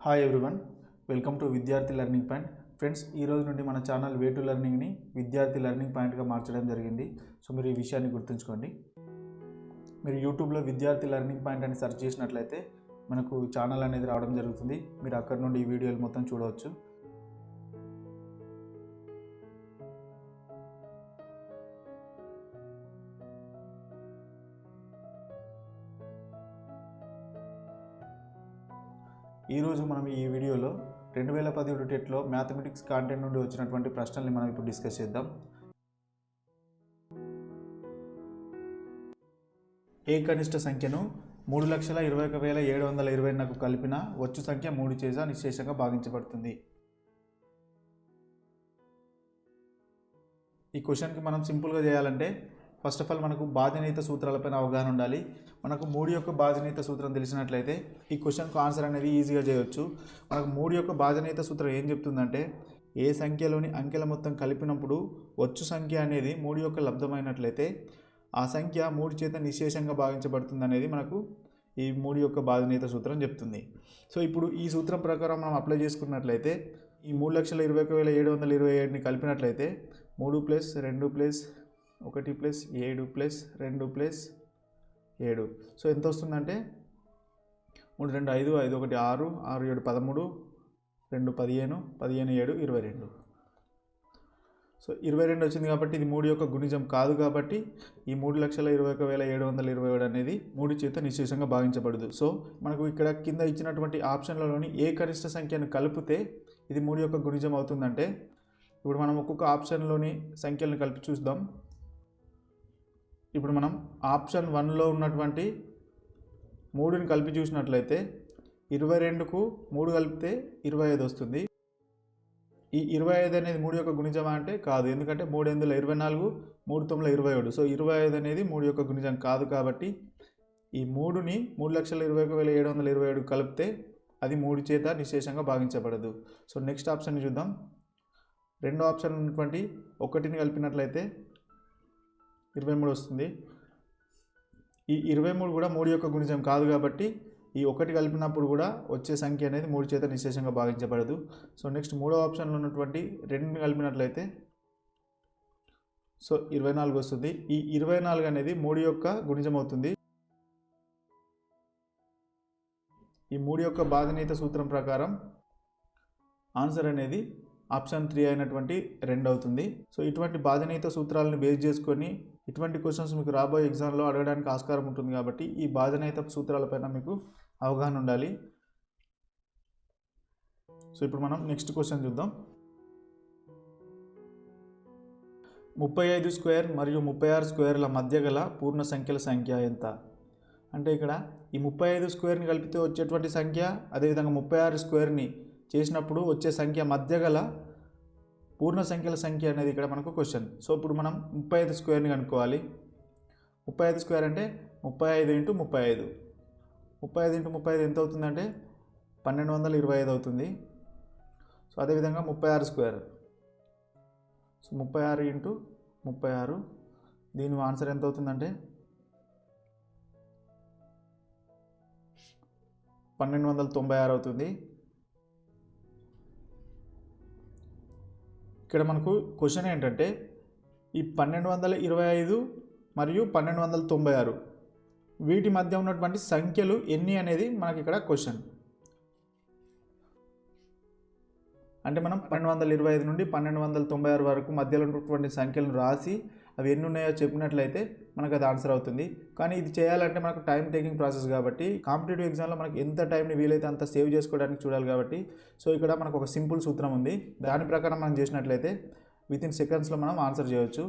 Hi everyone, welcome to విద్యార్థి learning point. Friends, ఈ రోజు నుండి మన ఛానల్ వే టు లెర్నింగ్ని విద్యార్థి లెర్నింగ్ పాయింట్గా మార్చడం జరిగింది. సో మీరు ఈ విషయాన్ని గుర్తుంచుకోండి. మీరు యూట్యూబ్లో విద్యార్థి లెర్నింగ్ పాయింట్ అని సెర్చ్ చేసినట్లయితే మనకు ఛానల్ అనేది రావడం జరుగుతుంది. మీరు అక్కడ నుండి ఈ వీడియోలు మొత్తం చూడవచ్చు. ఈరోజు మనం ఈ వీడియోలో 2017 టెట్లో మ్యాథమెటిక్స్ కాంటెంట్ నుండి వచ్చినటువంటి ప్రశ్నల్ని మనం ఇప్పుడు డిస్కస్ చేద్దాం. ఏ కనిష్ట సంఖ్యను 3,21,720కు కలిపిన వచ్చు సంఖ్య 3 చేత నిశ్శేషంగా భాగించబడుతుంది. ఈ క్వశ్చన్కి మనం సింపుల్గా చేయాలంటే ఫస్ట్ ఆఫ్ ఆల్ మనకు బాధ్యనీత సూత్రాలపైన అవగాహన ఉండాలి. మనకు 3 యొక్క బాధ్యనీత సూత్రం తెలిసినట్లయితే ఈ క్వశ్చన్కు ఆన్సర్ అనేది ఈజీగా చేయవచ్చు. మనకు 3 యొక్క బాధ్యనీత సూత్రం ఏం చెప్తుందంటే, ఏ సంఖ్యలోని అంకెల మొత్తం కలిపినప్పుడు వచ్చు సంఖ్య అనేది 3 యొక్క లబ్ధమైనట్లయితే ఆ సంఖ్య 3 చేత నిశ్శేషంగా భావించబడుతుంది అనేది మనకు ఈ 3 యొక్క బాధ్యనీత సూత్రం చెప్తుంది. సో ఇప్పుడు ఈ సూత్రం ప్రకారం మనం అప్లై చేసుకున్నట్లయితే ఈ 3,21,727ని కలిపినట్లయితే 3 + 2 + 1 + 7 + 2 + 7. సో ఎంత వస్తుందంటే 3 2 5 5 1 6 6 7 13 2 15 15 7 22. సో 22 వచ్చింది కాబట్టి ఇది 3 యొక్క గుణిజం కాదు కాబట్టి ఈ 3,21,727 అనేది 3 చేత నిశ్శేషంగా భావించబడదు. సో మనకు ఇక్కడ కింద ఇచ్చినటువంటి ఆప్షన్లలోని ఏ కనిష్ట సంఖ్యను కలిపితే ఇది 3 యొక్క గుణిజం అవుతుందంటే, ఇప్పుడు మనం ఒక్కొక్క ఆప్షన్లోని సంఖ్యలను కలిపి చూద్దాం. ఇప్పుడు మనం ఆప్షన్ 1లో ఉన్నటువంటి 3ని కలిపి చూసినట్లయితే 22కు 3 కలిపితే 25 వస్తుంది. ఈ 25 అనేది 3 యొక్క గుణిజమా అంటే కాదు, ఎందుకంటే 3 8 24 3 9 27. సో 25 అనేది 3 యొక్క గుణిజం కాదు కాబట్టి ఈ 3ని 3,21,727 కలిపితే అది 3 చేత నిశ్శేషంగా భావించబడదు. సో నెక్స్ట్ ఆప్షన్ చూద్దాం. రెండో ఆప్షన్ ఉన్నటువంటి 1ని కలిపినట్లయితే 23 వస్తుంది. ఈ 23 కూడా 3 యొక్క గుణిజం కాదు కాబట్టి ఈ 1 కలిపినప్పుడు కూడా వచ్చే సంఖ్య అనేది 3 చేత నిశ్శేషంగా భావించబడదు. సో నెక్స్ట్ మూడో ఆప్షన్లో ఉన్నటువంటి 2ని కలిపినట్లయితే సో 24 వస్తుంది. ఈ 24 అనేది 3 యొక్క గుణిజం అవుతుంది. ఈ 3 యొక్క బాధ్యనీత సూత్రం ప్రకారం ఆన్సర్ అనేది ఆప్షన్ 3 అయినటువంటి 2 అవుతుంది. సో ఇటువంటి బాధ్యనీత సూత్రాలను బేస్ చేసుకొని ఇటువంటి క్వశ్చన్స్ మీకు రాబోయే ఎగ్జామ్లో అడగడానికి ఆస్కారం ఉంటుంది కాబట్టి ఈ బాధ్యనీత సూత్రాలపైన మీకు అవగాహన ఉండాలి. సో ఇప్పుడు మనం నెక్స్ట్ క్వశ్చన్ చూద్దాం. 35² మరియు 36² మధ్య గల పూర్ణ సంఖ్యల సంఖ్య ఎంత? అంటే ఇక్కడ ఈ 35² కలిపితే వచ్చేటువంటి సంఖ్య, అదేవిధంగా 36² చేసినప్పుడు వచ్చే సంఖ్య మధ్య గల పూర్ణ సంఖ్యల సంఖ్య అనేది ఇక్కడ మనకు క్వశ్చన్. సో ఇప్పుడు మనం 35² కనుక్కోవాలి. 35² అంటే 35 × 35. 35 × 35 ఎంత అవుతుందంటే 1225 అవుతుంది. సో అదేవిధంగా 36². సో 36 × 36, దీని ఆన్సర్ ఎంత అవుతుందంటే 1296 అవుతుంది. ఇక్కడ మనకు క్వశ్చన్ ఏంటంటే ఈ 1225 మరియు 1296 వీటి మధ్య ఉన్నటువంటి సంఖ్యలు ఎన్ని అనేది మనకి ఇక్కడ క్వశ్చన్. అంటే మనం 1225 నుండి 1296 వరకు మధ్యలో ఉన్నటువంటి సంఖ్యలను రాసి అవి ఎన్ని ఉన్నాయో చెప్పినట్లయితే మనకు అది ఆన్సర్ అవుతుంది. కానీ ఇది చేయాలంటే మనకు టైం టేకింగ్ ప్రాసెస్ కాబట్టి కాంపిటేటివ్ ఎగ్జామ్లో మనకు ఎంత టైంని వీలైతే అంత సేవ్ చేసుకోవడానికి చూడాలి కాబట్టి సో ఇక్కడ మనకు ఒక సింపుల్ సూత్రం ఉంది. దాని ప్రకారం మనం చేసినట్లయితే వితిన్ సెకండ్స్లో మనం ఆన్సర్ చేయవచ్చు.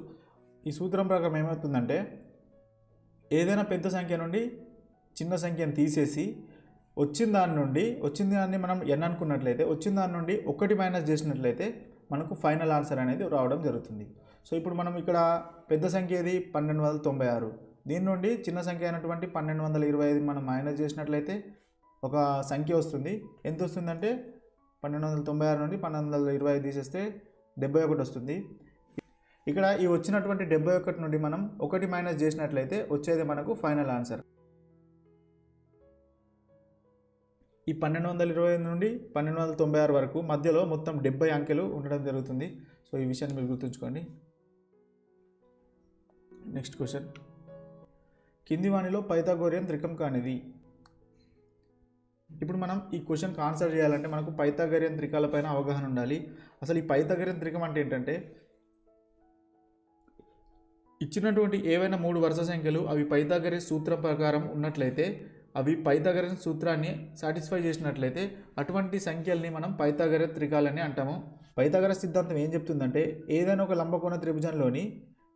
ఈ సూత్రం ప్రకారం ఏమవుతుందంటే, ఏదైనా పెద్ద సంఖ్య నుండి చిన్న సంఖ్యను తీసేసి వచ్చిన దాన్ని మనం n అనుకున్నట్లయితే వచ్చిన దాని నుండి 1 మైనస్ చేసినట్లయితే మనకు ఫైనల్ ఆన్సర్ అనేది రావడం జరుగుతుంది. సో ఇప్పుడు మనం ఇక్కడ పెద్ద సంఖ్య ఏది 1296, దీని నుండి చిన్న సంఖ్య అయినటువంటి 1225 మనం మైనస్ చేసినట్లయితే ఒక సంఖ్య వస్తుంది. ఎంత వస్తుందంటే 1296 నుండి 1225 తీసేస్తే 71 వస్తుంది. ఇక్కడ ఈ వచ్చినటువంటి 71 నుండి మనం 1 మైనస్ చేసినట్లయితే వచ్చేది మనకు ఫైనల్ ఆన్సర్. ఈ 1225 నుండి 1296 వరకు మధ్యలో మొత్తం 70 అంకెలు ఉండడం జరుగుతుంది. సో ఈ విషయాన్ని మీరు గుర్తుంచుకోండి. నెక్స్ట్ క్వశ్చన్, కింది వానిలో పైథాగోరియన్ త్రికం కానిది. ఇప్పుడు మనం ఈ క్వశ్చన్కి ఆన్సర్ చేయాలంటే మనకు పైథాగోరియన్ త్రికాలపైన అవగాహన ఉండాలి. అసలు ఈ పైథాగోరియన్ త్రికం అంటే ఏంటంటే, ఇచ్చినటువంటి ఏవైనా 3 వరుస సంఖ్యలు అవి పైథాగోరస్ సూత్రం ప్రకారం ఉన్నట్లయితే, అవి పైథాగోరస్ సూత్రాన్ని సాటిస్ఫై చేసినట్లయితే అటువంటి సంఖ్యల్ని మనం పైథాగోరస్ త్రికాలని అంటాము. పైథాగోరస్ సిద్ధాంతం ఏం చెప్తుందంటే, ఏదైనా ఒక లంబకోణ త్రిభుజంలోని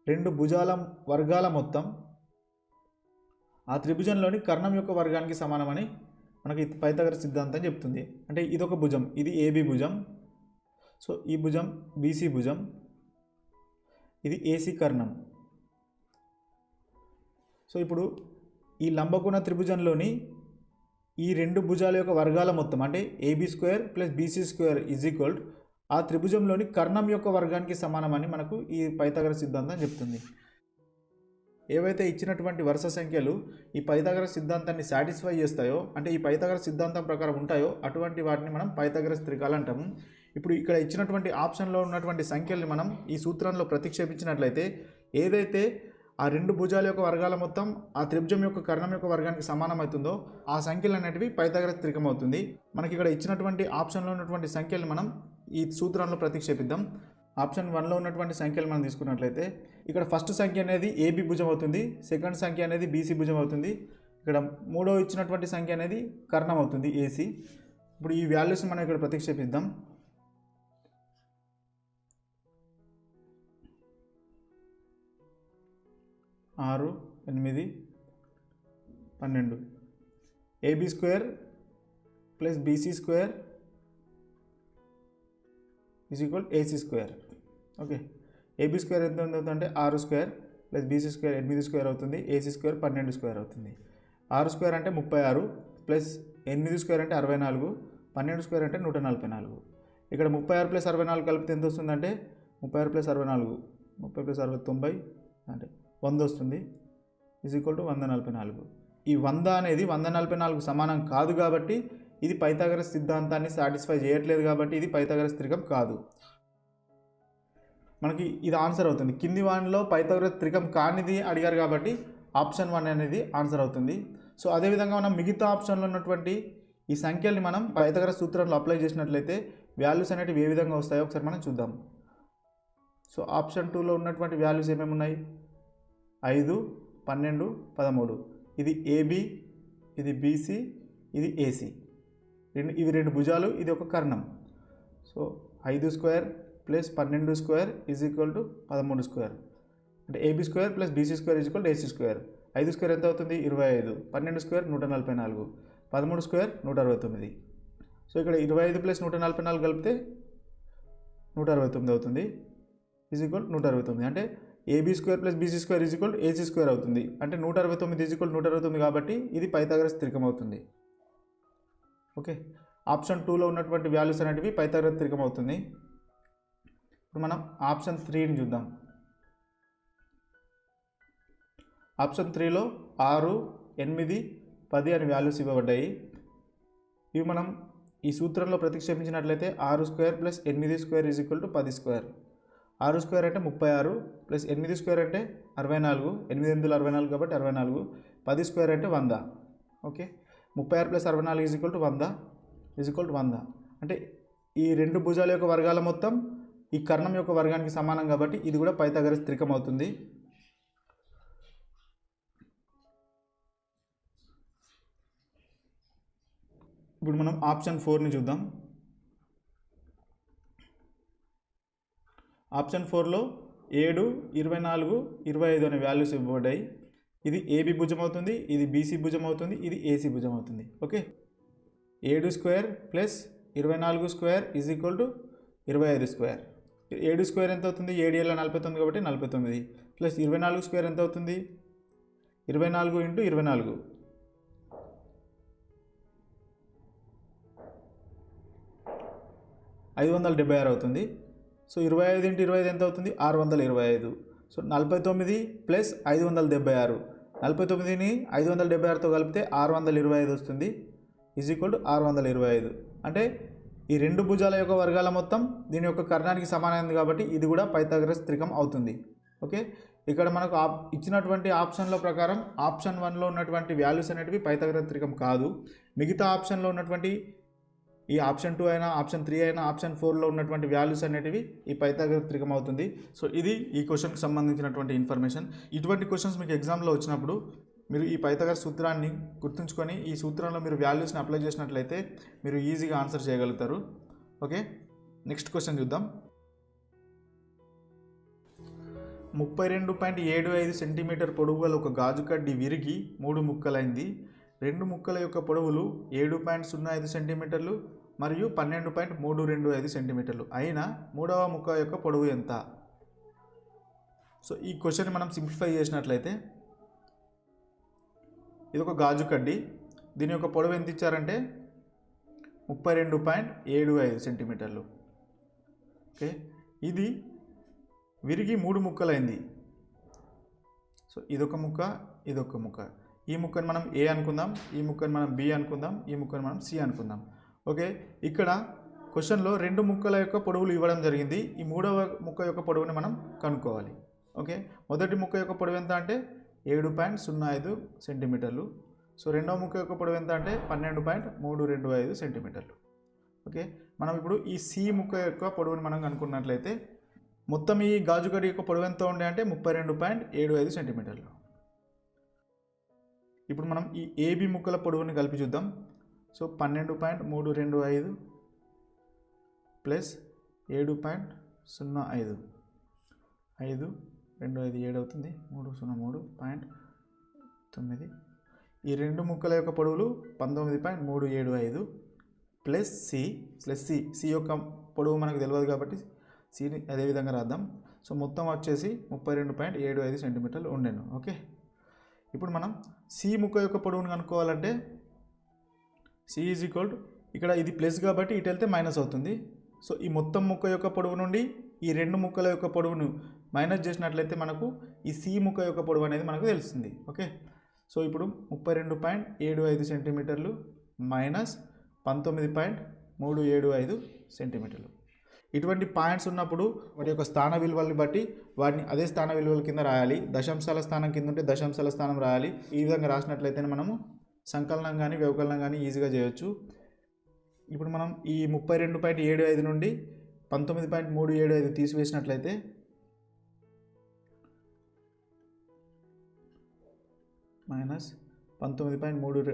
2 భుజాల వర్గాల మొత్తం ఆ త్రిభుజంలోని కర్ణం యొక్క వర్గానికి సమానమని మనకి పైథాగోరస్ సిద్ధాంతం చెప్తుంది. అంటే ఇదొక భుజం, ఇది ఏబి భుజం, సో ఈ భుజం బీసీ భుజం, ఇది ఏసీ కర్ణం. సో ఇప్పుడు ఈ లంబకోణ త్రిభుజంలోని ఈ 2 భుజాల యొక్క వర్గాల మొత్తం అంటే AB square plus BC square is equal ఆ త్రిభుజంలోని కర్ణం యొక్క వర్గానికి సమానమని మనకు ఈ పైథాగోరస్ సిద్ధాంతం చెప్తుంది. ఏవైతే ఇచ్చినటువంటి వరుస సంఖ్యలు ఈ పైథాగోరస్ సిద్ధాంతాన్ని సాటిస్ఫై చేస్తాయో, అంటే ఈ పైథాగోరస్ సిద్ధాంతం ప్రకారం ఉంటాయో, అటువంటి వాటిని మనం పైథాగోరస్ త్రికాలు అంటాము. ఇప్పుడు ఇక్కడ ఇచ్చినటువంటి ఆప్షన్లో ఉన్నటువంటి సంఖ్యల్ని మనం ఈ సూత్రంలో ప్రతిక్షేపించినట్లయితే, ఏదైతే ఆ 2 భుజాల యొక్క వర్గాల మొత్తం ఆ త్రిభుజం యొక్క కర్ణం యొక్క వర్గానికి సమానం అవుతుందో ఆ సంఖ్యలు అనేటివి పైథాగోరస్ త్రికం అవుతుంది. మనకి ఇక్కడ ఇచ్చినటువంటి ఆప్షన్లో ఉన్నటువంటి సంఖ్యలు మనం ఈ సూత్రంలో ప్రతిక్షేపిద్దాం. ఆప్షన్ 1లో ఉన్నటువంటి సంఖ్యలు మనం తీసుకున్నట్లయితే, ఇక్కడ ఫస్ట్ సంఖ్య అనేది ఏబి భుజం అవుతుంది, సెకండ్ సంఖ్య అనేది బీసీ భుజం అవుతుంది, ఇక్కడ మూడో ఇచ్చినటువంటి సంఖ్య అనేది కర్ణం అవుతుంది ఏసీ. ఇప్పుడు ఈ వాల్యూస్ మనం ఇక్కడ ప్రతిక్షేపిద్దాం. ఆరు 8 12 AB square plus BC square is equal AC square. Okay, AB square ఎంత అవుతుందంటే 6 square plus BC square 8 square అవుతుంది, ఏసీ స్క్వేర్ 12 స్క్వేర్ అవుతుంది. 6 స్క్వేర్ అంటే 36 ప్లస్ 8 స్క్వేర్ అంటే 64, 12 స్క్వేర్ అంటే 144. ఇక్కడ 36 ప్లస్ 64 కలిపితే ఎంత వస్తుందంటే 36 ప్లస్ 64 30 ప్లస్ 60 90 అంటే 100 వస్తుంది, ఈజ్ ఈక్వల్ టు 144. ఈ 100 అనేది 144 సమానం కాదు కాబట్టి ఇది పైథాగోరస్ సిద్ధాంతాన్ని సాటిస్ఫై చేయట్లేదు, కాబట్టి ఇది పైథాగోరస్ త్రికం కాదు. మనకి ఇది ఆన్సర్ అవుతుంది. కింది వానిలో పైథాగోరస్ త్రికం కానిది అడిగారు కాబట్టి ఆప్షన్ 1 అనేది ఆన్సర్ అవుతుంది. సో అదేవిధంగా మనం మిగతా ఆప్షన్లో ఉన్నటువంటి ఈ సంఖ్యల్ని మనం పైథాగోరస్ సూత్రంలో అప్లై చేసినట్లయితే వాల్యూస్ అనేటివి ఏ విధంగా వస్తాయో ఒకసారి మనం చూద్దాం. సో ఆప్షన్ 2లో ఉన్నటువంటి వాల్యూస్ ఏమేమి ఉన్నాయి? 5 12 13. ఇది ఏబి, ఇది బీసీ, ఇది ఏసీ. ఇవి 2 భుజాలు, ఇది ఒక కర్ణం. So 5 square plus 12 square is equal to 13 square. అంటే AB square plus BC square is equal to AC square. 5 square ఎంత అవుతుంది? 25. 12 స్క్వేర్ 144. 13 స్క్వేర్ 169. సో ఇక్కడ 25 ప్లస్ 144 కలిపితే 169 అవుతుంది, ఈజ్ ఈక్వల్ 169. అంటే AB square plus BC square is equal AC square అవుతుంది. అంటే 169 is equal 169 కాబట్టి ఇది పైథాగోరస్ త్రికం అవుతుంది. ఓకే, ఆప్షన్ 2లో ఉన్నటువంటి వాల్యూస్ అనేటివి పైథాగోరస్ త్రికం అవుతుంది. ఇప్పుడు మనం ఆప్షన్ 3ని చూద్దాం. ఆప్షన్ 3లో 6 8 10 అని వాల్యూస్ ఇవ్వబడ్డాయి. ఇవి మనం ఈ సూత్రంలో ప్రతిక్షేపించినట్లయితే 6 square plus 8 square is equal to 10 square. 6 square అంటే 36 ప్లస్ 8 స్క్వేర్ అంటే 64, 8 8 64 కాబట్టి 64, 10 స్క్వేర్ అంటే 100. Okay, 36 plus 64 is equal to 100 is equal to 100. అంటే ఈ 2 భుజాల యొక్క వర్గాల మొత్తం ఈ కర్ణం యొక్క వర్గానికి సమానం కాబట్టి ఇది కూడా పైథాగోరస్ త్రికం అవుతుంది. ఇప్పుడు మనం ఆప్షన్ 4ని చూద్దాం. ఆప్షన్ 4లో 7 24 25 అనే వాల్యూస్ ఇవ్వబడ్డాయి. ఇది ఏబి భుజం అవుతుంది, ఇది బీసీ భుజం అవుతుంది, ఇది ఏసీ భుజం అవుతుంది. Okay, 7 square plus 24 square is equal to 25 square. 7 square ఎంత అవుతుంది? 7 ఏళ్ళ 49 కాబట్టి 49 ప్లస్ 24 స్క్వేర్ ఎంత అవుతుంది? 24 ఇంటూ 24 576 అవుతుంది. సో 25 ఇంటూ 25 ఎంత అవుతుంది? 625. సో 49 ప్లస్ 576, 49ని 576తో కలిపితే 625 వస్తుంది. Is equal to 625. అంటే ఈ రెండు భుజాల యొక్క వర్గాల మొత్తం దీని యొక్క కర్ణానికి సమానమైంది కాబట్టి ఇది కూడా పైథాగరస్ త్రికం అవుతుంది. ఓకే, ఇక్కడ మనకు ఇచ్చినటువంటి ఆప్షన్ల ప్రకారం ఆప్షన్ 1లో ఉన్నటువంటి వాల్యూస్ అనేటివి పైథాగరస్ త్రికం కాదు. మిగతా ఆప్షన్లో ఉన్నటువంటి ఈ ఆప్షన్ 2 అయినా ఆప్షన్ 3 అయినా ఆప్షన్ 4లో ఉన్నటువంటి వాల్యూస్ అనేటివి ఈ పైథాగరస్ త్రికం అవుతుంది. సో ఇది ఈ క్వశ్చన్కి సంబంధించినటువంటి ఇన్ఫర్మేషన్. ఇటువంటి క్వశ్చన్స్ మీకు ఎగ్జామ్లో వచ్చినప్పుడు మీరు ఈ పైథాగరస్ సూత్రాన్ని గుర్తుంచుకొని ఈ సూత్రంలో మీరు వాల్యూస్ని అప్లై చేసినట్లయితే మీరు ఈజీగా ఆన్సర్ చేయగలుగుతారు. ఓకే, నెక్స్ట్ క్వశ్చన్ చూద్దాం. 32.75 సెంటీమీటర్ పొడవు గల ఒక గాజు కడ్డీ విరిగి 3 ముక్కలైంది. 2 ముక్కల యొక్క పొడవులు 7.05 సెంటీమీటర్లు మరియు 12.325 సెంటీమీటర్లు అయినా మూడవ ముక్క యొక్క పొడవు ఎంత? సో ఈ క్వశ్చన్ని మనం సింప్లిఫై చేసినట్లయితే ఇది ఒక గాజు కడ్డీ, దీని యొక్క పొడవు ఎంత ఇచ్చారంటే 32.75 సెంటీమీటర్లు. ఓకే, ఇది విరిగి 3 ముక్కలైంది. సో ఇదొక ముక్క, ఇదొక ముక్క. ఈ ముక్కని మనం ఏ అనుకుందాం, ఈ ముక్కని మనం బి అనుకుందాం, ఈ ముక్కని మనం సి అనుకుందాం. ఓకే, ఇక్కడ క్వశ్చన్లో 2 ముక్కల యొక్క పొడవులు ఇవ్వడం జరిగింది. ఈ మూడవ ముక్క యొక్క పొడవుని మనం కనుక్కోవాలి. ఓకే, మొదటి ముక్క యొక్క పొడవు ఎంత అంటే 7.05 సెంటీమీటర్లు. సో రెండవ ముక్క యొక్క పొడవు ఎంత అంటే 12.325 సెంటీమీటర్లు. ఓకే, మనం ఇప్పుడు ఈ సి ముక్క యొక్క పొడవుని మనం కనుక్కున్నట్లయితే మొత్తం ఈ గాజు కడ్డీ యొక్క పొడవు ఎంత ఉండే అంటే 32.75 సెంటీమీటర్లు. ఇప్పుడు మనం ఈ ఏబి ముక్కల పొడవుని కలిపి చూద్దాం. సో 12.325 ప్లస్ 7.05 5 2 5 7 అవుతుంది. 303.9. ఈ రెండు ముక్కల యొక్క పొడవులు 19.375 ప్లస్ సి యొక్క పొడవు మనకు తెలియదు కాబట్టి సిని అదేవిధంగా రాద్దాం. సో మొత్తం వచ్చేసి 32.75 సెంటీమీటర్లు ఉండేను. ఓకే, ఇప్పుడు మనం సి ముక్క యొక్క పొడవును కనుక్కోవాలంటే సి ఈజ్ ఈక్వల్ టు, ఇక్కడ ఇది ప్లస్ కాబట్టి ఇటు వెళ్తే మైనస్ అవుతుంది. సో ఈ మొత్తం ముక్క యొక్క పొడవు నుండి ఈ రెండు ముక్కల యొక్క పొడవును మైనస్ చేసినట్లయితే మనకు ఈ సి ముక్క యొక్క పొడవు అనేది మనకు తెలుస్తుంది. ఓకే, సో ఇప్పుడు 32.75 సెంటీమీటర్లు మైనస్ 19.375 సెంటీమీటర్లు. ఇటువంటి పాయింట్స్ ఉన్నప్పుడు వాటి యొక్క స్థాన విలువల్ని బట్టి వాటిని అదే స్థాన విలువల కింద రాయాలి. దశాంశాల స్థానం కింద ఉంటే దశాంశాల స్థానం రాయాలి. ఈ విధంగా రాసినట్లయితే మనము సంకలనం కానీ వ్యవకలనం కానీ ఈజీగా చేయొచ్చు. ఇప్పుడు మనం ఈ 32.75 నుండి 19.375 తీసివేసినట్లయితే మైనస్ 19.375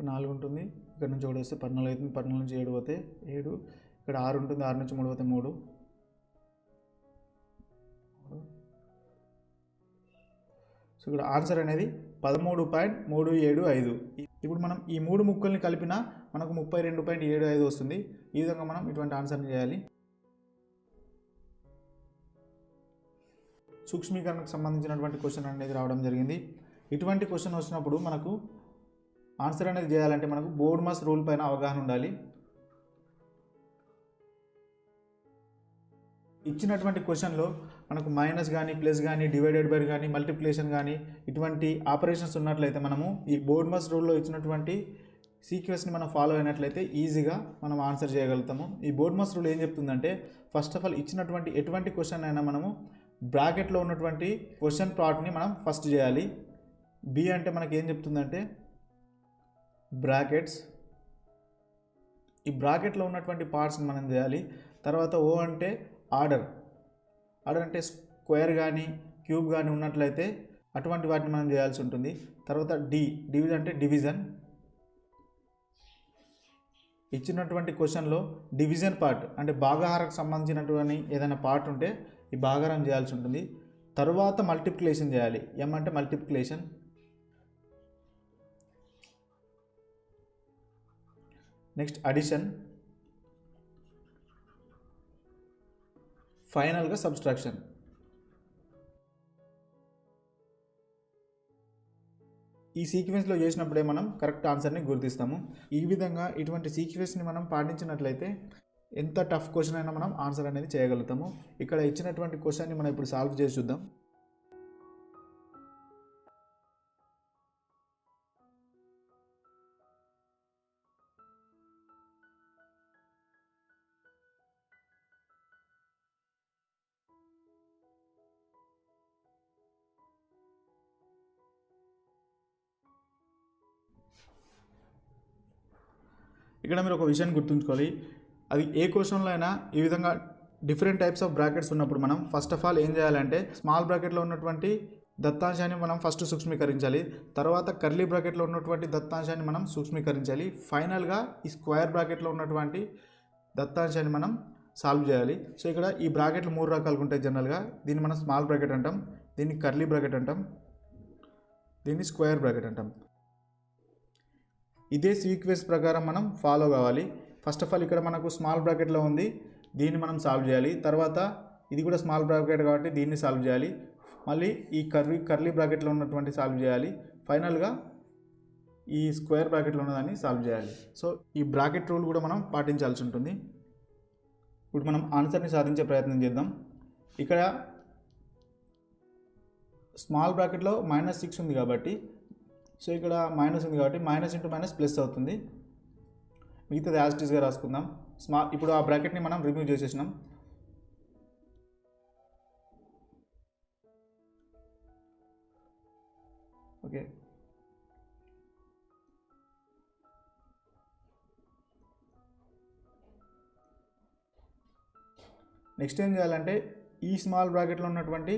4 ఉంటుంది. ఇక్కడ నుంచి 1 వస్తే 14 అవుతుంది. 14 నుంచి 7 పోతే 7. ఇక్కడ 6 ఉంటుంది. 6 నుంచి 3 పోతే 3. సో ఇక్కడ ఆన్సర్ అనేది 13.375. ఇప్పుడు మనం ఈ 3 ముక్కల్ని కలిపినా మనకు 32.75 వస్తుంది. ఈ విధంగా మనం ఇటువంటి ఆన్సర్ని చేయాలి. సూక్ష్మీకరణకు సంబంధించినటువంటి క్వశ్చన్ అనేది రావడం జరిగింది. ఇటువంటి క్వశ్చన్ వచ్చినప్పుడు మనకు ఆన్సర్ అనేది చేయాలంటే మనకు బోర్డ్మాస్ రూల్ పైన అవగాహన ఉండాలి. ఇచ్చినటువంటి క్వశ్చన్లో మనకు మైనస్ కానీ ప్లస్ కానీ డివైడెడ్ బై కానీ మల్టిప్లికేషన్ కానీ ఇటువంటి ఆపరేషన్స్ ఉన్నట్లయితే మనము ఈ బోర్డ్మాస్ రూల్లో ఇచ్చినటువంటి సీక్వెన్స్ని మనం ఫాలో అయినట్లయితే ఈజీగా మనం ఆన్సర్ చేయగలుగుతాము. ఈ బోర్డ్మాస్ రూల్ ఏం చెప్తుందంటే ఫస్ట్ ఆఫ్ ఆల్ ఇచ్చినటువంటి ఎటువంటి క్వశ్చన్ అయినా మనము బ్రాకెట్లో ఉన్నటువంటి క్వశ్చన్ పార్ట్ని మనం ఫస్ట్ చేయాలి. బి అంటే మనకి ఏం చెప్తుందంటే బ్రాకెట్స్, ఈ బ్రాకెట్లో ఉన్నటువంటి పార్ట్స్ని మనం చేయాలి. తర్వాత ఓ అంటే ఆర్డర్ అంటే స్క్వేర్ కానీ క్యూబ్ కానీ ఉన్నట్లయితే అటువంటి వాటిని మనం చేయాల్సి ఉంటుంది. తర్వాత డివిజన్ అంటే డివిజన్, ఇచ్చినటువంటి క్వశ్చన్లో డివిజన్ పార్ట్ అంటే భాగాహారకు సంబంధించినటువంటి ఏదైనా పార్ట్ ఉంటే ఈ భాగాహారం చేయాల్సి ఉంటుంది. తర్వాత మల్టిప్లికేషన్ చేయాలి. ఎం అంటే మల్టిప్లికేషన్, నెక్స్ట్ అడిషన్, ఫైనల్గా సబ్స్ట్రాక్షన్. ఈ సీక్వెన్స్లో చేసినప్పుడే మనం కరెక్ట్ ఆన్సర్ని గుర్తిస్తాము. ఈ విధంగా ఇటువంటి సీక్వెన్స్ని మనం పాటించినట్లయితే ఎంత టఫ్ క్వశ్చన్ అయినా మనం ఆన్సర్ అనేది చేయగలుగుతాము. ఇక్కడ ఇచ్చినటువంటి క్వశ్చన్ని మనం ఇప్పుడు సాల్వ్ చేసి చూద్దాం. ఇక్కడ మీరు ఒక విషయాన్ని గుర్తుంచుకోవాలి, అది ఏ క్వశ్చన్లో అయినా ఈ విధంగా డిఫరెంట్ టైప్స్ ఆఫ్ బ్రాకెట్స్ ఉన్నప్పుడు మనం ఫస్ట్ ఆఫ్ ఆల్ ఏం చేయాలంటే స్మాల్ బ్రాకెట్లో ఉన్నటువంటి దత్తాంశాన్ని మనం ఫస్ట్ సూక్ష్మీకరించాలి, తర్వాత కర్లీ బ్రాకెట్లో ఉన్నటువంటి దత్తాంశాన్ని మనం సూక్ష్మీకరించాలి, ఫైనల్గా ఈ స్క్వేర్ బ్రాకెట్లో ఉన్నటువంటి దత్తాంశాన్ని మనం సాల్వ్ చేయాలి. సో ఇక్కడ ఈ బ్రాకెట్లు 3 రకాలుగా ఉంటాయి జనరల్గా. దీన్ని మనం స్మాల్ బ్రాకెట్ అంటాం, దీన్ని కర్లీ బ్రాకెట్ అంటాం, దీన్ని స్క్వేర్ బ్రాకెట్ అంటాం. ఇదే సీక్వెన్స్ ప్రకారం మనం ఫాలో కావాలి. ఫస్ట్ ఆఫ్ ఆల్ ఇక్కడ మనకు స్మాల్ బ్రాకెట్లో ఉంది, దీన్ని మనం సాల్వ్ చేయాలి. తర్వాత ఇది కూడా స్మాల్ బ్రాకెట్ కాబట్టి దీన్ని సాల్వ్ చేయాలి. మళ్ళీ ఈ కర్లీ బ్రాకెట్లో ఉన్నటువంటి సాల్వ్ చేయాలి. ఫైనల్గా ఈ స్క్వేర్ బ్రాకెట్లో ఉన్నదాన్ని సాల్వ్ చేయాలి. సో ఈ బ్రాకెట్ రూల్ కూడా మనం పాటించాల్సి ఉంటుంది. ఇప్పుడు మనం ఆన్సర్ని సాధించే ప్రయత్నం చేద్దాం. ఇక్కడ స్మాల్ బ్రాకెట్లో -6 ఉంది కాబట్టి, సో ఇక్కడ మైనస్ ఉంది కాబట్టి మైనస్ ఇంటూ మైనస్ ప్లస్ అవుతుంది. మిగతాది యాజ్ ఇట్ ఈస్గా రాసుకుందాం. ఇప్పుడు ఆ బ్రాకెట్ని మనం రిమూవ్ చేసేసినాం. ఓకే, నెక్స్ట్ ఏం చేయాలంటే ఈ స్మాల్ బ్రాకెట్లో ఉన్నటువంటి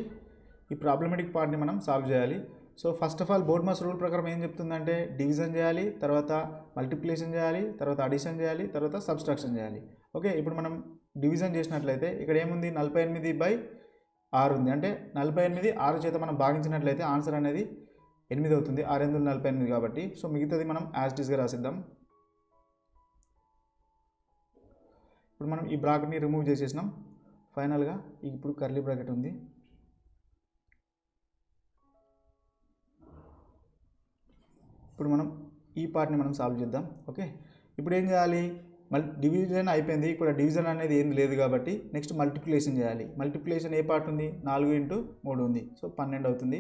ఈ ప్రాబ్లమేటిక్ పార్ట్ని మనం సాల్వ్ చేయాలి. So first of all BODMAS rule ప్రకారం ఏం చెప్తుందంటే డివిజన్ చేయాలి, తర్వాత మల్టిప్లికేషన్ చేయాలి, తర్వాత అడిషన్ చేయాలి, తర్వాత సబ్స్ట్రాక్షన్ చేయాలి. ఓకే, ఇప్పుడు మనం డివిజన్ చేసినట్లయితే ఇక్కడ ఏముంది 48/6 ఉంది. అంటే 48 6 చేత మనం భాగించినట్లయితే ఆన్సర్ అనేది 8 అవుతుంది. 6 × 48 కాబట్టి. సో మిగతాది మనం యాజ్ ఇట్ ఈస్గా రాసిద్దాం. ఇప్పుడు మనం ఈ బ్రాకెట్ని రిమూవ్ చేసేసినాం. ఫైనల్గా ఇప్పుడు కర్లీ బ్రాకెట్ ఉంది. ఇప్పుడు మనం ఈ పార్ట్ని మనం సాల్వ్ చేద్దాం. ఓకే, ఇప్పుడు ఏం చేయాలి, డివిజన్ అయిపోయింది. ఇక్కడ డివిజన్ అనేది ఏం లేదు కాబట్టి నెక్స్ట్ మల్టిప్లికేషన్ చేయాలి. మల్టిప్లికేషన్ ఏ పార్ట్ ఉంది, 4 × 3 ఉంది. సో 12 అవుతుంది.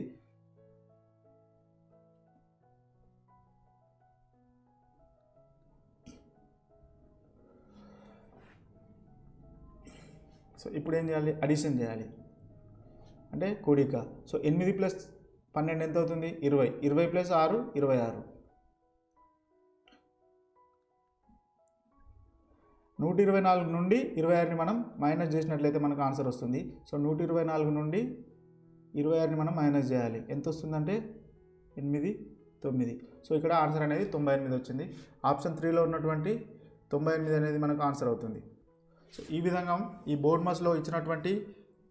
సో ఇప్పుడు ఏం చేయాలి, అడిషన్ చేయాలి, అంటే కూడిక. సో 8 + 12 ఎంత అవుతుంది, 20. 20 + 6 26. 124 నుండి 26ని మనం మైనస్ చేసినట్లయితే మనకు ఆన్సర్ వస్తుంది. సో 124 నుండి 26ని మనం మైనస్ చేయాలి. ఎంత వస్తుందంటే 8, 9. సో ఇక్కడ ఆన్సర్ అనేది 98 వచ్చింది. ఆప్షన్ 3లో ఉన్నటువంటి 98 అనేది మనకు ఆన్సర్ అవుతుంది. సో ఈ విధంగా ఈ బోర్డ్మాస్లో ఇచ్చినటువంటి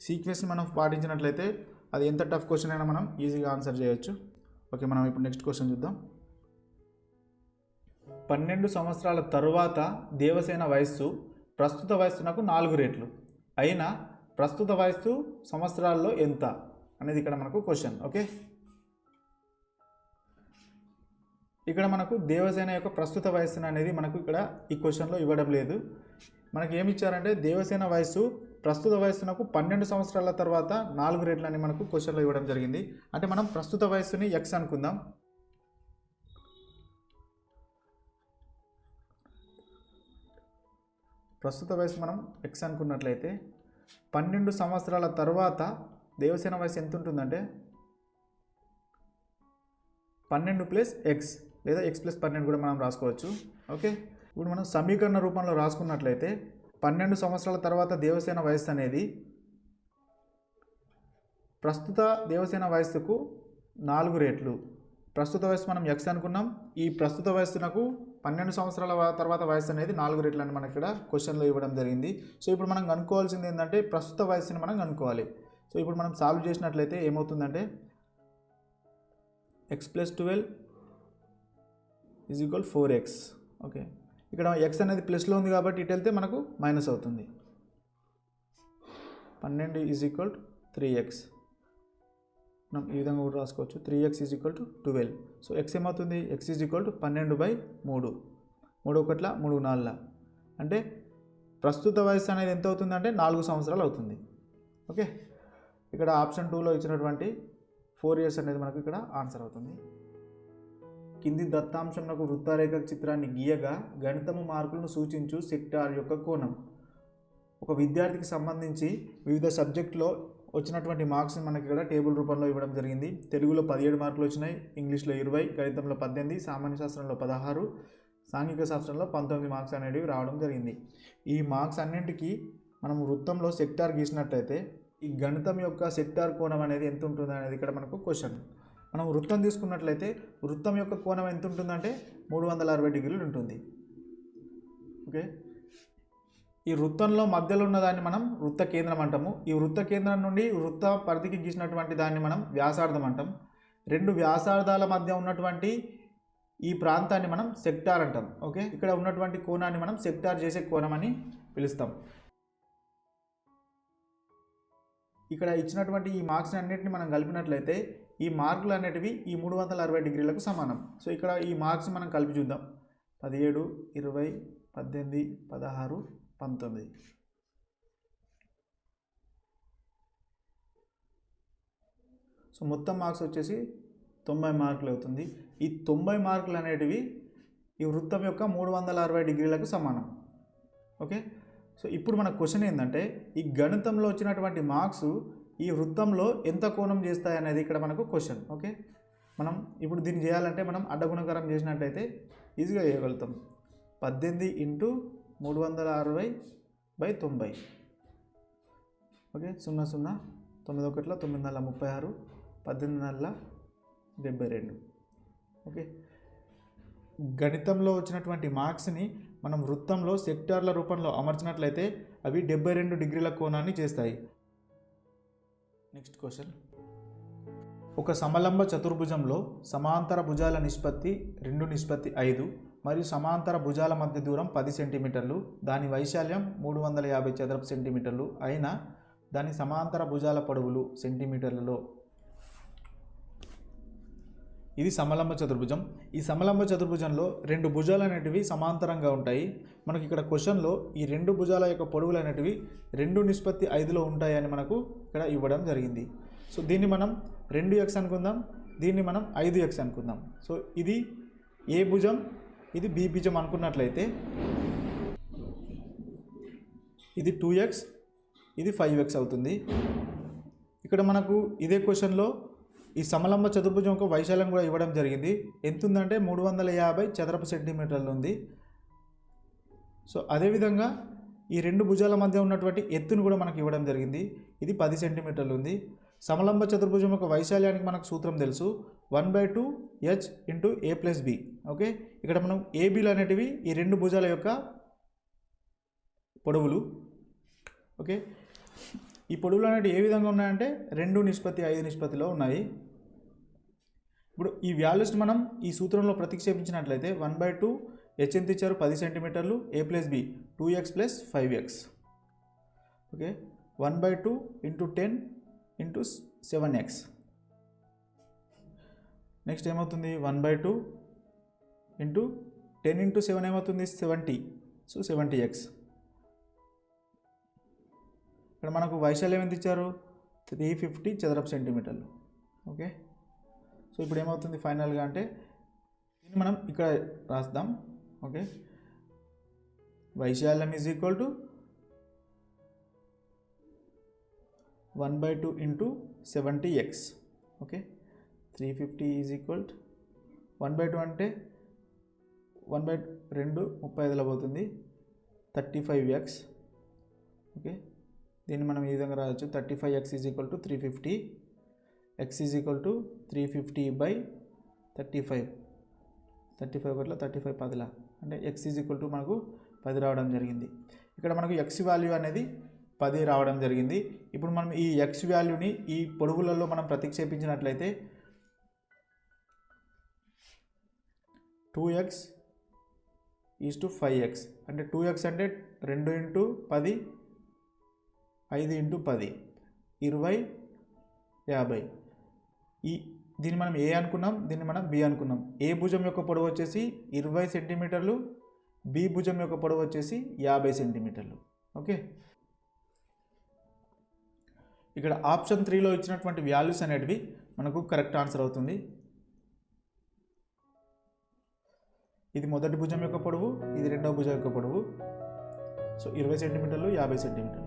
సీక్వెన్స్ని మనం పాటించినట్లయితే అది ఎంత టఫ్ క్వశ్చన్ అయినా మనం ఈజీగా ఆన్సర్ చేయొచ్చు. ఓకే, మనం ఇప్పుడు నెక్స్ట్ క్వశ్చన్ చూద్దాం. 12 సంవత్సరాల తరువాత దేవసేన వయస్సు ప్రస్తుత వయస్సునకు 4 రెట్లు అయినా ప్రస్తుత వయస్సు సంవత్సరాల్లో ఎంత అనేది ఇక్కడ మనకు క్వశ్చన్. ఓకే, ఇక్కడ మనకు దేవసేన యొక్క ప్రస్తుత వయస్సు అనేది మనకు ఇక్కడ ఈ క్వశ్చన్లో ఇవ్వడం లేదు. మనకి ఏమి ఇచ్చారంటే దేవసేన వయస్సు ప్రస్తుత వయస్సునకు 12 సంవత్సరాల తర్వాత 4 రెట్లు అని మనకు క్వశ్చన్లో ఇవ్వడం జరిగింది. అంటే మనం ప్రస్తుత వయస్సుని x అనుకుందాం. ప్రస్తుత వయసు మనం x అనుకున్నట్లయితే 12 సంవత్సరాల తర్వాత దేవసేన వయసు ఎంత ఉంటుందంటే 12 + x లేదా x + 12 కూడా మనం రాసుకోవచ్చు. ఓకే, ఇప్పుడు మనం సమీకరణ రూపంలో రాసుకున్నట్లయితే 12 సంవత్సరాల తర్వాత దేవసేన వయస్సు అనేది ప్రస్తుత దేవసేన వయస్సుకు 4 రెట్లు. ప్రస్తుత వయస్సు మనం x అనుకున్నాం. ఈ ప్రస్తుత వయస్సునకు 12 సంవత్సరాల తర్వాత వయస్సు అనేది 4 రెట్లు అని మనకి ఇక్కడ క్వశ్చన్లో ఇవ్వడం జరిగింది. సో ఇప్పుడు మనం కనుక్కోవాల్సింది ఏంటంటే ప్రస్తుత వయస్సుని మనం కనుక్కోవాలి. సో ఇప్పుడు మనం సాల్వ్ చేసినట్లయితే ఏమవుతుందంటే x + 12 = 4x. ఓకే, ఇక్కడ x అనేది ప్లస్లో ఉంది కాబట్టి ఇటు వెళ్తే మనకు మైనస్ అవుతుంది. 12 = 3x. మనం ఈ విధంగా కూడా రాసుకోవచ్చు. 3x is equal to 12. So x ఏమవుతుంది, x ఈజ్ ఈక్వల్ టు 12/3. 3 1 3 4 అంటే ప్రస్తుత వయసు అనేది ఎంత అవుతుందంటే 4 సంవత్సరాలు అవుతుంది. ఓకే, ఇక్కడ ఆప్షన్ 2లో ఇచ్చినటువంటి 4 years అనేది మనకు ఇక్కడ ఆన్సర్ అవుతుంది. కింది దత్తాంశంలో వృత్తారేఖ చిత్రాన్ని గీయగా గణితము మార్కులను సూచించు సెక్టార్ యొక్క కోణం. ఒక విద్యార్థికి సంబంధించి వివిధ సబ్జెక్టులో వచ్చినటువంటి మార్క్స్ని మనకి ఇక్కడ టేబుల్ రూపంలో ఇవ్వడం జరిగింది. తెలుగులో 17 మార్కులు వచ్చినాయి, ఇంగ్లీష్లో 20, గణితంలో 18, సామాన్య శాస్త్రంలో 16, సాంఘిక శాస్త్రంలో 19 మార్క్స్ అనేవి రావడం జరిగింది. ఈ మార్క్స్ అన్నింటికి మనం వృత్తంలో సెక్టార్ గీసినట్లయితే ఈ గణితం యొక్క సెక్టార్ కోణం అనేది ఎంత ఉంటుంది అనేది ఇక్కడ మనకు క్వశ్చన్. మనం వృత్తం తీసుకున్నట్లయితే వృత్తం యొక్క కోణం ఎంత ఉంటుందంటే 360 డిగ్రీలు ఉంటుంది. ఓకే, ఈ వృత్తంలో మధ్యలో ఉన్న దాన్ని మనం వృత్త కేంద్రం అంటాము. ఈ వృత్త కేంద్రం నుండి వృత్త పరిధికి గీసినటువంటి దాన్ని మనం వ్యాసార్థం అంటాం. రెండు వ్యాసార్థాల మధ్య ఉన్నటువంటి ఈ ప్రాంతాన్ని మనం సెక్టార్ అంటాం. ఓకే, ఇక్కడ ఉన్నటువంటి కోణాన్ని మనం సెక్టార్ చేసే కోణం అని పిలుస్తాం. ఇక్కడ ఇచ్చినటువంటి ఈ మార్క్స్ అన్నిటిని మనం కలిపినట్లయితే ఈ మార్కులు అనేటివి ఈ 360 డిగ్రీలకు సమానం. సో ఇక్కడ ఈ మార్క్స్ మనం కలిపి చూద్దాం. 17, 20, 18, 16, 19. సో మొత్తం మార్క్స్ వచ్చేసి 90 మార్కులు అవుతుంది. ఈ 90 మార్కులు అనేటివి ఈ వృత్తం యొక్క 360 డిగ్రీలకు సమానం. ఓకే, సో ఇప్పుడు మన క్వశ్చన్ ఏంటంటే ఈ గణితంలో వచ్చినటువంటి మార్క్స్ ఈ వృత్తంలో ఎంత కోణం చేస్తాయి అనేది ఇక్కడ మనకు క్వశ్చన్. ఓకే, మనం ఇప్పుడు దీన్ని చేయాలంటే మనం అడ్డగుణకరం చేసినట్లయితే ఈజీగా చేయగలుగుతాం. 18 × 360/90. ఓకే, 0 0 9 1 9 36 18 72. ఓకే, గణితంలో వచ్చినటువంటి మార్క్స్ని మనం వృత్తంలో సెక్టార్ల రూపంలో అమర్చినట్లయితే అవి 72 డిగ్రీల కోణాన్ని చేస్తాయి. Next question. ఒక సమలంబ చతుర్భుజంలో సమాంతర భుజాల నిష్పత్తి 2:5 మరియు సమాంతర భుజాల మధ్య దూరం 10 సెంటీమీటర్లు, దాని వైశాల్యం 350 చదరపు సెంటీమీటర్లు అయినా దాని సమాంతర భుజాల పొడవులు సెంటీమీటర్లలో. ఇది సమలంబ చతుర్భుజం. ఈ సమలంబ చతుర్భుజంలో రెండు భుజాలు అనేటివి సమాంతరంగా ఉంటాయి. మనకి ఇక్కడ క్వశ్చన్లో ఈ రెండు భుజాల యొక్క పొడవులు అనేటివి 2:5లో ఉంటాయని మనకు ఇక్కడ ఇవ్వడం జరిగింది. సో దీన్ని మనం 2x అనుకుందాం, దీన్ని మనం 5x అనుకుందాం. సో ఇది ఏ భుజం, ఇది బి భుజం అనుకున్నట్లయితే ఇది 2x, ఇది 5x అవుతుంది. ఇక్కడ మనకు ఇదే క్వశ్చన్లో ఈ సమలంబ చతుర్భుజం యొక్క వైశాల్యం కూడా ఇవ్వడం జరిగింది. ఎంత ఉందంటే 350 చదరపు సెంటీమీటర్లు ఉంది. సో అదేవిధంగా ఈ రెండు భుజాల మధ్య ఉన్నటువంటి ఎత్తును కూడా మనకు ఇవ్వడం జరిగింది. ఇది 10 సెంటీమీటర్లు ఉంది. సమలంబ చతుర్భుజం యొక్క వైశాల్యానికి మనకు సూత్రం తెలుసు, 1/2h × a + b. ఓకే, ఇక్కడ మనం ఏబీలు అనేటివి ఈ రెండు భుజాల యొక్క పొడవులు. ఓకే, ఈ పొడవులు అనేవి ఏ విధంగా ఉన్నాయంటే 2:5 నిష్పత్తిలో ఉన్నాయి. ఇప్పుడు ఈ వాల్యూస్ మనం ఈ సూత్రంలో ప్రతిక్షేపించినట్లయితే 1/2h ఎంత ఇచ్చారు, 10 సెంటీమీటర్లు, a + b 2x + 5x. Okay, 1/2 × 10 × 7x. Next ఏమవుతుంది, 1/2 × 10 × 7 ఏమవుతుంది, 70. So 70x. ఇక్కడ మనకు వైశాల్యం ఎంత ఇచ్చారు, 350 చదరపు సెంటీమీటర్లు. ఓకే, సో ఇప్పుడు ఏమవుతుంది ఫైనల్గా అంటే దీన్ని మనం ఇక్కడ రాద్దాం. ఓకే, వైశాల్యం is equal to 1/2 × 70x. Okay, 350 is equal to 1/2 అంటే 1/2 35లో పోతుంది, 35x. ఓకే, దీన్ని మనం ఈ విధంగా రాయొచ్చు, 35x is equal to 350, x is equal to 350/35. 35 1 35 10 అంటే x ఈజ్ ఈక్వల్ టు మనకు 10 రావడం జరిగింది. ఇక్కడ మనకు x వాల్యూ అనేది 10 రావడం జరిగింది. ఇప్పుడు మనం ఈ x వాల్యూని ఈ పొడవులలో మనం ప్రతిక్షేపించినట్లయితే 2x ఈజ్ టు 5x అంటే 2x అంటే 2 × 10, 5 × 10 20, 50. దీన్ని మనం ఏ అనుకున్నాం, దీన్ని మనం బి అనుకున్నాం. ఏ భుజం యొక్క పొడవు వచ్చేసి 20 సెంటీమీటర్లు, బి భుజం యొక్క పొడవు వచ్చేసి 50 సెంటీమీటర్లు. ఓకే, ఇక్కడ ఆప్షన్ 3లో ఇచ్చినటువంటి వాల్యూస్ అనేటివి మనకు కరెక్ట్ ఆన్సర్ అవుతుంది. ఇది మొదటి భుజం యొక్క పొడవు, ఇది రెండవ భుజం యొక్క పొడవు. సో 20 సెంటీమీటర్లు, 50 సెంటీమీటర్లు.